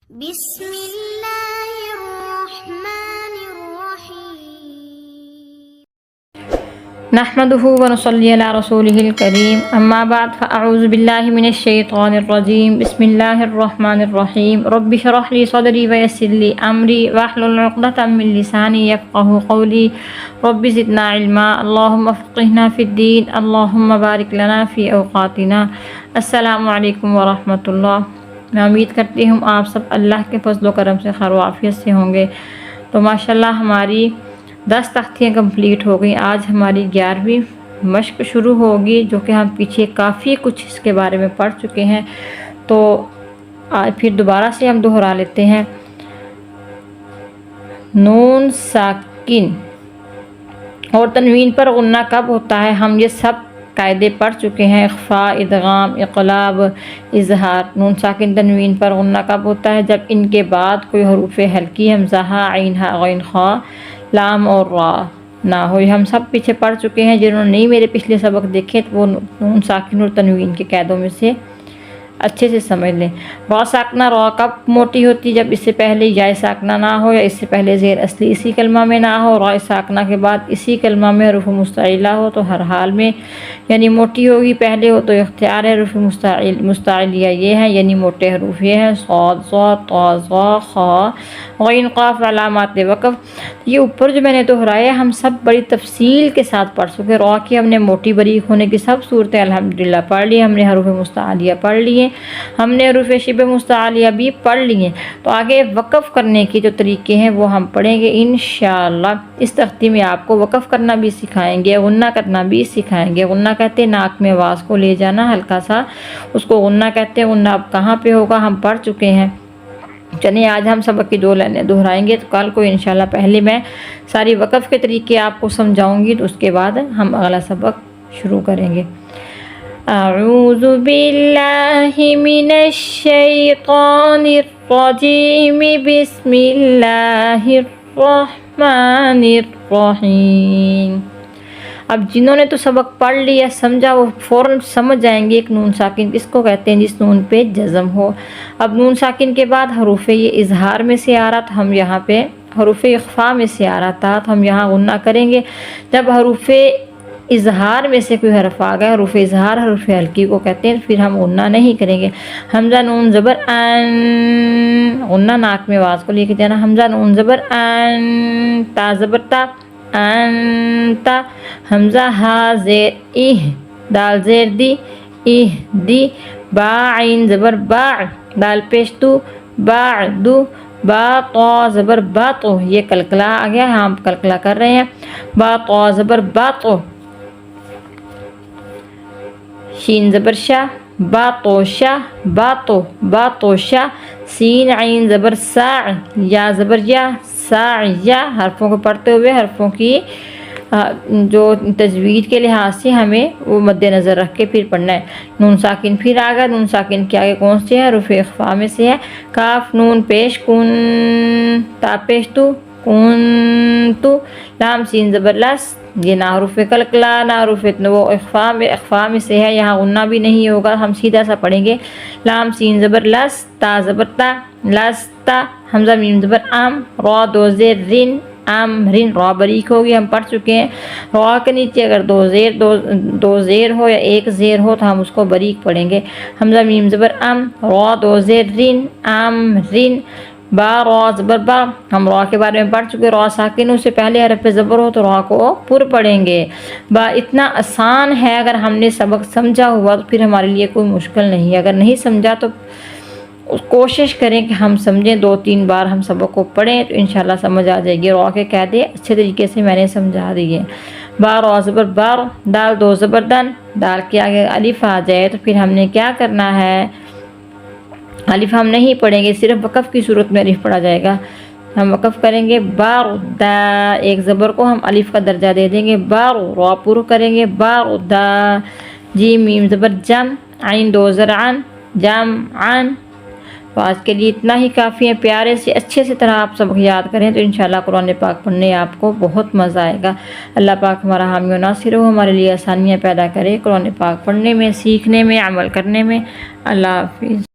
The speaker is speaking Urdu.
بسم اللہ الرحمن الرحیم نحمده ونصلي على رسوله الكريم اما بعد فاعوذ بالله من الشيطان الرجيم بسم الله الرحمن الرحيم رب اشرح لي صدري ويسر لي امري واحلل عقدة من لساني يفقهوا قولي رب زدنا علما اللهم فقهنا في الدين اللهم بارك لنا في اوقاتنا السلام علیکم ورحمۃ اللہ۔ میں امید کرتی ہوں آپ سب اللہ کے فضل و کرم سے خیر و عافیت سے ہوں گے۔ تو ماشاءاللہ ہماری 10 تختیاں کمپلیٹ ہو گئیں۔ آج ہماری 11ویں مشق شروع ہوگی، جو کہ ہم پیچھے کافی کچھ اس کے بارے میں پڑھ چکے ہیں، تو آج پھر دوبارہ سے ہم دہرا لیتے ہیں۔ نون ساکن اور تنوین پر غنہ کب ہوتا ہے، ہم یہ سب قاعدے پڑھ چکے ہیں۔ اخفاء، ادغام، اقلاب، اظہار۔ نون ساکن تنوین پر غنہ کب ہوتا ہے، جب ان کے بعد کوئی حروف ہلکی حمزہ ہا، عین ہا، غین خا، لام اور را نہ ہو۔ ہم سب پیچھے پڑھ چکے ہیں، جنہوں نے نہیں میرے پچھلے سبق دیکھے تو وہ نون ساکن اور تنوین کے قاعدوں میں سے اچھے سے سمجھ لیں۔ را ساکنہ، را کب موٹی ہوتی، جب اس سے پہلے یا ساکنہ نہ ہو، یا اس سے پہلے زیر اصلی اسی کلمہ میں نہ ہو، را ساکنہ کے بعد اسی کلمہ میں حروف مستعلہ ہو تو ہر حال میں یعنی موٹی ہوگی۔ پہلے ہو تو اختیار ہے، حروف مستعلیہ یہ ہیں، یعنی موٹے حروف یہ ہیں: صاد، ضا، طا، ظا، خا، غین، قاف۔ علامات وقف، یہ اوپر جو میں نے دہرایا ہم سب بڑی تفصیل کے ساتھ پڑھ چکے۔ را کی ہم نے موٹی باریک ہونے کی سب صورتیں الحمدللہ پڑھ لی، ہم نے حروف مستعلیہ پڑھ لیے، ہم نے حروف شبہ مستعلیہ بھی پڑھ لیے۔ تو آگے وقف کرنے کے جو طریقے ہیں وہ ہم پڑھیں گے انشاءاللہ۔ اس تختی میں آپ کو وقف کرنا بھی سکھائیں گے، غنہ کرنا بھی سکھائیں گے۔ غنہ کہتے ہیں ناک میں آواز کو لے جانا ہلکا سا، اس کو غنہ کہتے ہیں۔ غنہ اب کہاں پہ ہوگا ہم پڑھ چکے ہیں۔ چلیں آج ہم سبق کی 2 لائنیں دہرائیں گے، تو کل کو انشاءاللہ پہلے میں ساری وقف کے طریقے آپ کو سمجھاؤں گی، تو اس کے بعد ہم اگلا سبق شروع کریں گے۔ اعوذ باللہ من الشیطان الرجیم بسم اللہ الرحمن الرحیم۔ اب جنہوں نے تو سبق پڑھ لیا سمجھا وہ فوراً سمجھ جائیں گے ایک نون ساکن کس کو کہتے ہیں، جس نون پہ جزم ہو۔ اب نون ساکن کے بعد حروف یہ اظہار میں سے آ رہا تھا، ہم یہاں پہ حروف اخفاء میں سے آ رہا تھا، تو ہم یہاں غنہ کریں گے۔ جب حروف اظہار میں سے کوئی حرف آ گیا، حروف اظہار حروف ہلکی کو کہتے ہیں، پھر ہم غنہ نہیں کریں گے۔ حمزہ نون زبر ان، غنہ ناک میں آواز کو لے کے جانا۔ حمزہ نون زبر ان، تا زبر تا، انتا۔ حمزہ ہا زیر اہ، دال زیر دی، اہ دی۔ با عین زبر با، دال پیش تو، با دو۔ با طا زبر با تو، یہ کلکلا آ گیا، ہم کلکلا کر رہے ہیں۔ با طا زبر با تو۔ شین زبر شا، با تو شا، با تو، با تو شا۔ سین عین زبر سا، یا زبر یا، سا یا۔ حرفوں کو پڑھتے ہوئے حرفوں کی جو تجوید کے لحاظ سے ہمیں وہ مد نظر رکھ کے پھر پڑھنا ہے۔ نون ساکن پھر آگا، نون ساکن کے آگے کون سے ہے، حروف اخفاء میں سے ہے۔ کاف نون پیش کن، تا پیش تو، کن تو۔ لام سین زبر لس، یہ نہ حروف کلکلا نہ حروف وہ اخفاء میں سے ہے، یہاں غنہ بھی نہیں ہوگا، ہم سیدھا سا پڑھیں گے۔ لام سین زبر لس، تا زبر تا، لستا۔ حمزہ میم زبر ام، را دو زیر رن، ام رن۔ را باریک ہوگی، ہم پڑھ چکے ہیں۔ را کے نیچے اگر دو زیر ہو یا ایک زیر ہو تو ہم اس کو باریک پڑھیں گے۔ حمزہ میم زبر ام، را دو زیر رن، ام رن۔ با را زبر با، ہم را کے بارے میں پڑھ چکے، را ساکن سے پہلے حرف زبر ہو تو را کو پر پڑھیں گے۔ با اتنا آسان ہے، اگر ہم نے سبق سمجھا ہوا تو پھر ہمارے لیے کوئی مشکل نہیں ہے، اگر نہیں سمجھا تو کوشش کریں کہ ہم سمجھیں، 2-3 بار ہم سبق کو پڑھیں تو انشاءاللہ سمجھ آ جائے گی۔ را کے قاعدے اچھے طریقے سے میں نے سمجھا دیے۔ با را زبر بار، دال دو زبر دن، دال کے آگے الف آ جائے تو پھر ہم نے کیا کرنا ہے، الف ہم نہیں پڑھیں گے، صرف وقف کی صورت میں الف پڑھا جائے گا۔ ہم وقف کریں گے بار دا، ایک زبر کو ہم الف کا درجہ دے دیں گے، بار را پر کریں گے، بار دا۔ جیم میم زبر جم، عین دو زر عن، جم عن۔ تو آج کے لیے اتنا ہی کافی ہے، پیارے سے اچھے سے طرح آپ سبق یاد کریں تو انشاءاللہ قرآن پاک پڑھنے آپ کو بہت مزہ آئے گا۔ اللہ پاک ہمارا حامی و ناصر ہو، ہمارے لیے آسانیاں پیدا کرے قرآن پاک پڑھنے میں، سیکھنے میں، عمل کرنے میں۔ اللہ حافظ۔